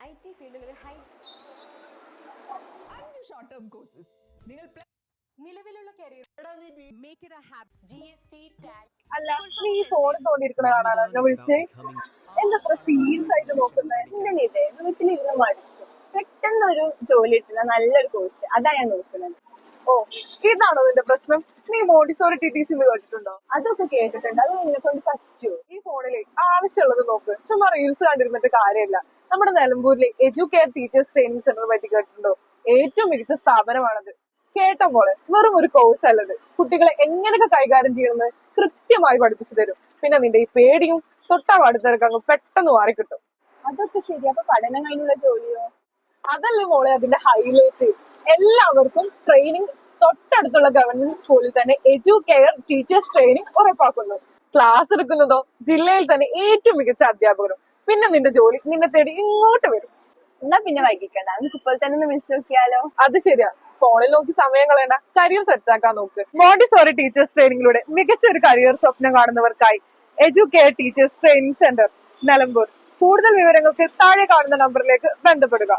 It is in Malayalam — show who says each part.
Speaker 1: IT ഫീൽഡിൽ ഒരു ഹൈ
Speaker 2: 5 ഷോർട്ട് ടേം കോഴ്സസ് നിങ്ങൾ
Speaker 1: നിലവിലുള്ള career make it A habit GST tag.
Speaker 3: അല്ല, നീ ഈ ഫോൺ തോണ്ടിയിരിക്കണ കാണാനോ എന്നെ വിളിച്ച്? എന്തത്ര സീരിയസ് ആയിട്ട് നോക്കുന്നത്?
Speaker 4: ഇതേ വീട്ടിലിരുന്ന് മടുത്തു. പെട്ടെന്നൊരു ജോലി കിട്ടുന്ന നല്ലൊരു കോഴ്സ് അതാ ഞാൻ നോക്കുന്നത്.
Speaker 3: ഓ, ഇതാണോ നിന്റെ പ്രശ്നം? നീ മോണ്ടിസോറി TTC കേട്ടിട്ടുണ്ടോ?
Speaker 4: അതൊക്കെ കേട്ടിട്ടുണ്ട്. അത് നിന്നെ കൊണ്ട് പറ്റുമോ?
Speaker 3: ഈ ഫോണിൽ ആവശ്യമുള്ളത് നോക്ക്, ചുമ്മാ റീൽസ് കണ്ടിരുന്നിട്ട് കാര്യമില്ല. നമ്മുടെ നിലമ്പൂരിലെ എഡ്യൂകെയർ ടീച്ചേഴ്സ് ട്രെയിനിങ് സെന്റർ പറ്റി കേട്ടിട്ടുണ്ടോ? ഏറ്റവും മികച്ച സ്ഥാപനമാണത്. കേട്ട പോലെ വെറും ഒരു കോഴ്സ് അല്ലത്. കുട്ടികളെ എങ്ങനെയൊക്കെ കൈകാര്യം ചെയ്യണമെന്ന് കൃത്യമായി പഠിപ്പിച്ചു തരും. പിന്നെ നിന്റെ ഈ പേടിയും തൊട്ടാവാടുത്തവർക്ക് അങ്ങ് പെട്ടെന്ന് മാറിക്കിട്ടും.
Speaker 4: അതൊക്കെ ശരി. അപ്പൊ പഠനം കഴിഞ്ഞുള്ള ജോലിയോ?
Speaker 3: അതല്ലേ മോളെ അതിന്റെ ഹൈലൈറ്റ്. എല്ലാവർക്കും ട്രെയിനിങ് തൊട്ടടുത്തുള്ള ഗവൺമെന്റ് സ്കൂളിൽ തന്നെ എഡ്യൂകെയർ ടീച്ചേഴ്സ് ട്രെയിനിങ് ഉറപ്പാക്കുന്നു. ക്ലാസ് എടുക്കുന്നതോ ജില്ലയിൽ തന്നെ ഏറ്റവും മികച്ച അധ്യാപകരും. പിന്നെ നിന്റെ ജോലി നിന്നെ തേടി ഇങ്ങോട്ട് വരും.
Speaker 4: എന്നാ പിന്നെ വൈകിക്കണ്ട, നമുക്ക് ഇപ്പോൾ തന്നെ ഒന്ന് വിളിച്ചു നോക്കിയാലോ?
Speaker 3: അത് ശരിയാ. ഫോണിൽ നോക്കി സമയം കളയണ്ട, കരിയർ സെറ്റ് ആക്കാൻ നോക്ക്. മോണ്ടിസോറി ടീച്ചേഴ്സ് ട്രെയിനിങ്ങിലൂടെ മികച്ച ഒരു കരിയർ സ്വപ്നം കാണുന്നവർക്കായി Educare teachers training centre, Nilambur. കൂടുതൽ വിവരങ്ങൾക്ക് താഴെ കാണുന്ന നമ്പറിലേക്ക് ബന്ധപ്പെടുക.